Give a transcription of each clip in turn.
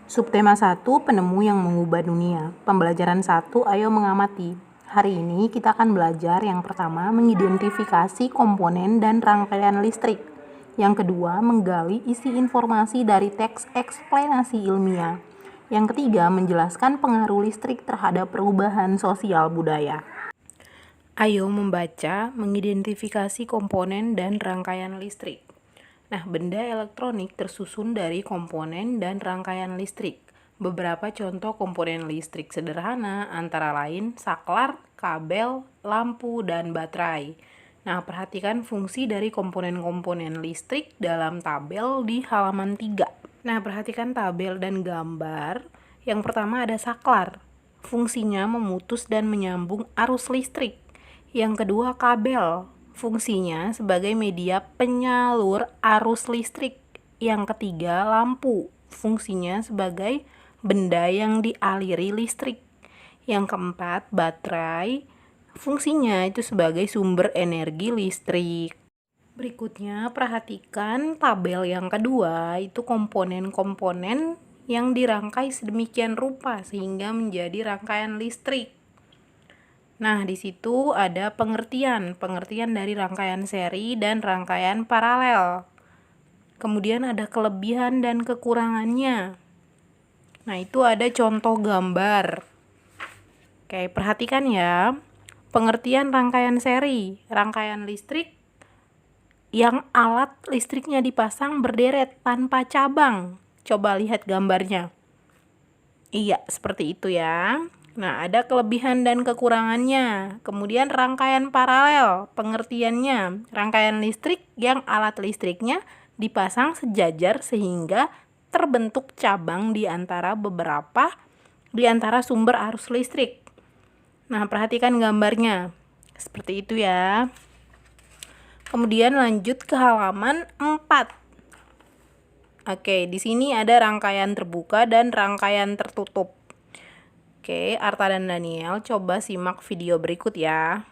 Subtema 1, penemu yang mengubah dunia. Pembelajaran 1, ayo mengamati. Hari ini kita akan belajar yang pertama, mengidentifikasi komponen dan rangkaian listrik. Yang kedua, menggali isi informasi dari teks eksplanasi ilmiah. Yang ketiga, menjelaskan pengaruh listrik terhadap perubahan sosial budaya. Ayo membaca, mengidentifikasi komponen dan rangkaian listrik. Nah, benda elektronik tersusun dari komponen dan rangkaian listrik. Beberapa contoh komponen listrik sederhana antara lain saklar, kabel, lampu, dan baterai. Nah, perhatikan fungsi dari komponen-komponen listrik dalam tabel di halaman 3. Nah, perhatikan tabel dan gambar. Yang pertama ada saklar. Fungsinya memutus dan menyambung arus listrik. Yang kedua kabel. Fungsinya sebagai media penyalur arus listrik. Yang ketiga, lampu. Fungsinya sebagai benda yang dialiri listrik. Yang keempat, baterai. Fungsinya itu sebagai sumber energi listrik. Berikutnya, perhatikan tabel yang kedua, itu komponen-komponen yang dirangkai sedemikian rupa sehingga menjadi rangkaian listrik. Nah, di situ ada pengertian dari rangkaian seri dan rangkaian paralel. Kemudian ada kelebihan dan kekurangannya. Nah, itu ada contoh gambar. Oke, perhatikan ya. Pengertian rangkaian seri, rangkaian listrik yang alat listriknya dipasang berderet tanpa cabang. Coba lihat gambarnya. Iya, seperti itu ya. Nah, ada kelebihan dan kekurangannya. Kemudian rangkaian paralel, pengertiannya, rangkaian listrik yang alat listriknya dipasang sejajar sehingga terbentuk cabang di antara sumber arus listrik. Nah, perhatikan gambarnya. Seperti itu ya. Kemudian lanjut ke halaman 4. Oke, di sini ada rangkaian terbuka dan rangkaian tertutup. Oke, Arta dan Daniel, coba simak video berikut ya.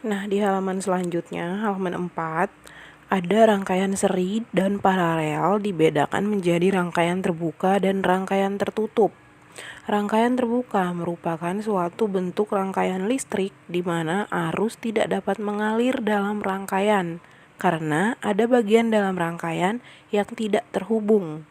Nah, di halaman selanjutnya, halaman 4, ada rangkaian seri dan paralel dibedakan menjadi rangkaian terbuka dan rangkaian tertutup. Rangkaian terbuka merupakan suatu bentuk rangkaian listrik di mana arus tidak dapat mengalir dalam rangkaian karena ada bagian dalam rangkaian yang tidak terhubung.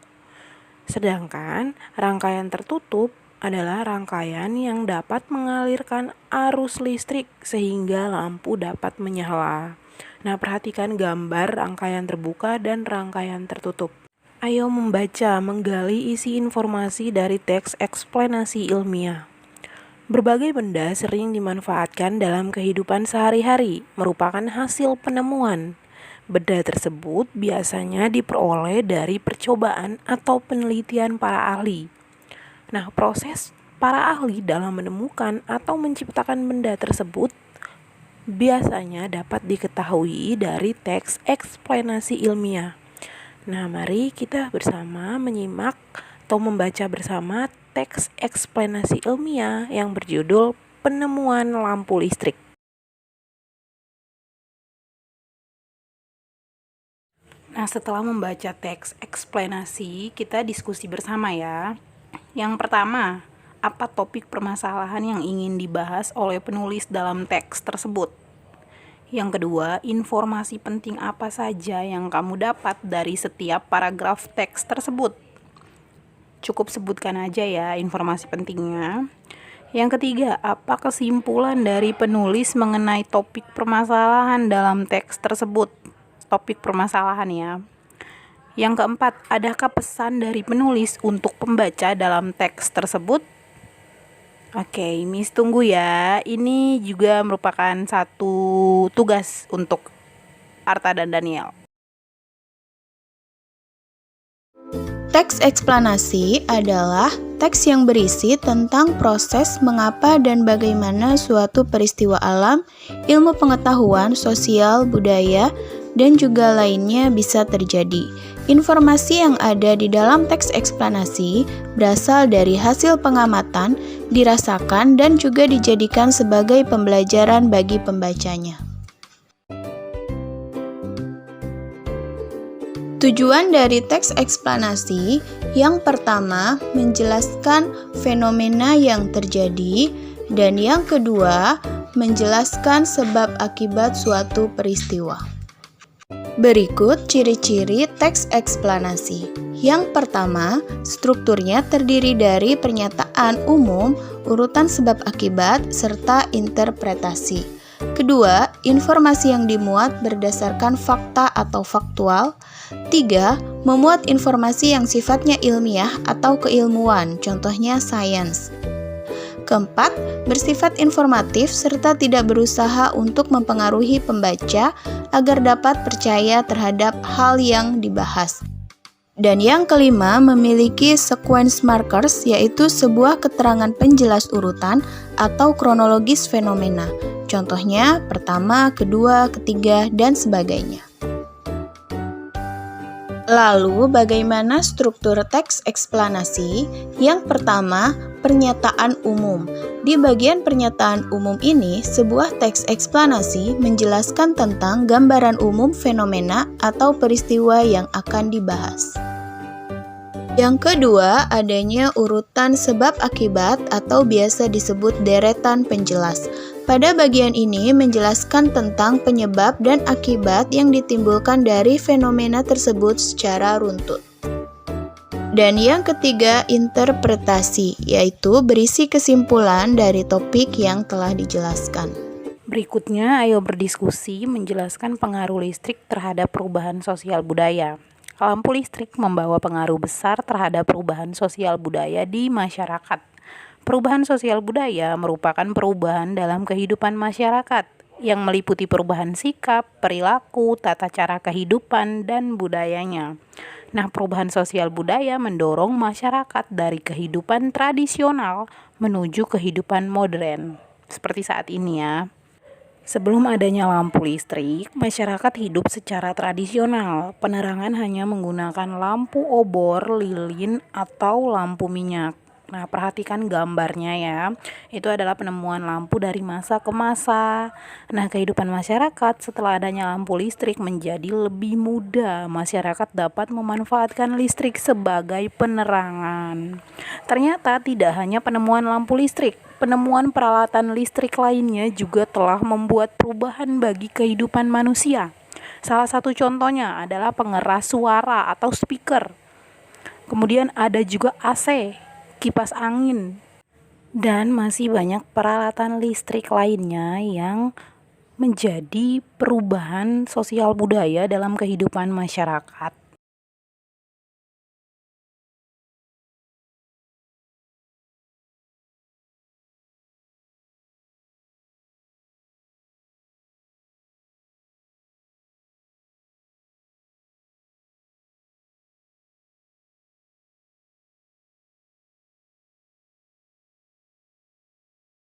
Sedangkan rangkaian tertutup adalah rangkaian yang dapat mengalirkan arus listrik sehingga lampu dapat menyala. Nah, perhatikan gambar rangkaian terbuka dan rangkaian tertutup. Ayo membaca, menggali isi informasi dari teks eksplanasi ilmiah. Berbagai benda sering dimanfaatkan dalam kehidupan sehari-hari, merupakan hasil penemuan. Benda tersebut biasanya diperoleh dari percobaan atau penelitian para ahli. Nah, proses para ahli dalam menemukan atau menciptakan benda tersebut biasanya dapat diketahui dari teks eksplanasi ilmiah. Nah, mari kita bersama menyimak atau membaca bersama teks eksplanasi ilmiah yang berjudul Penemuan Lampu Listrik. Nah, setelah membaca teks eksplanasi, kita diskusi bersama ya. Yang pertama, apa topik permasalahan yang ingin dibahas oleh penulis dalam teks tersebut? Yang kedua, informasi penting apa saja yang kamu dapat dari setiap paragraf teks tersebut? Cukup sebutkan aja ya informasi pentingnya. Yang ketiga, apa kesimpulan dari penulis mengenai topik permasalahan dalam teks tersebut? Topik permasalahan ya. Yang keempat, adakah pesan dari penulis untuk pembaca dalam teks tersebut? Oke, Miss tunggu ya. Ini juga merupakan satu tugas untuk Arta dan Daniel. Teks eksplanasi adalah teks yang berisi tentang proses mengapa dan bagaimana suatu peristiwa alam, ilmu pengetahuan, sosial, budaya, dan juga lainnya bisa terjadi. Informasi yang ada di dalam teks eksplanasi berasal dari hasil pengamatan, dirasakan, dan juga dijadikan sebagai pembelajaran bagi pembacanya. Tujuan dari teks eksplanasi yang pertama menjelaskan fenomena yang terjadi, dan yang kedua menjelaskan sebab akibat suatu peristiwa. Berikut ciri-ciri teks eksplanasi. Yang pertama, strukturnya terdiri dari pernyataan umum, urutan sebab akibat, serta interpretasi. Kedua, informasi yang dimuat berdasarkan fakta atau faktual. 3. Memuat informasi yang sifatnya ilmiah atau keilmuan, contohnya sains. Keempat, bersifat informatif serta tidak berusaha untuk mempengaruhi pembaca agar dapat percaya terhadap hal yang dibahas. Dan yang kelima, memiliki sequence markers, yaitu sebuah keterangan penjelas urutan atau kronologis fenomena. Contohnya, pertama, kedua, ketiga, dan sebagainya. Lalu, bagaimana struktur teks eksplanasi? Yang pertama, pernyataan umum. Di bagian pernyataan umum ini, sebuah teks eksplanasi menjelaskan tentang gambaran umum fenomena atau peristiwa yang akan dibahas. Yang kedua, adanya urutan sebab akibat atau biasa disebut deretan penjelas. Pada bagian ini menjelaskan tentang penyebab dan akibat yang ditimbulkan dari fenomena tersebut secara runtut. Dan yang ketiga, interpretasi, yaitu berisi kesimpulan dari topik yang telah dijelaskan. Berikutnya, ayo berdiskusi menjelaskan pengaruh listrik terhadap perubahan sosial budaya. Lampu listrik membawa pengaruh besar terhadap perubahan sosial budaya di masyarakat. Perubahan sosial budaya merupakan perubahan dalam kehidupan masyarakat yang meliputi perubahan sikap, perilaku, tata cara kehidupan, dan budayanya. Nah, perubahan sosial budaya mendorong masyarakat dari kehidupan tradisional menuju kehidupan modern, seperti saat ini ya. Sebelum adanya lampu listrik, masyarakat hidup secara tradisional. Penerangan hanya menggunakan lampu obor, lilin, atau lampu minyak. Nah, perhatikan gambarnya ya. Itu adalah penemuan lampu dari masa ke masa. Nah, kehidupan masyarakat setelah adanya lampu listrik menjadi lebih mudah. Masyarakat dapat memanfaatkan listrik sebagai penerangan. Ternyata tidak hanya penemuan lampu listrik, penemuan peralatan listrik lainnya juga telah membuat perubahan bagi kehidupan manusia. Salah satu contohnya adalah pengeras suara atau speaker. Kemudian ada juga AC, kipas angin, dan masih banyak peralatan listrik lainnya yang menjadi perubahan sosial budaya dalam kehidupan masyarakat.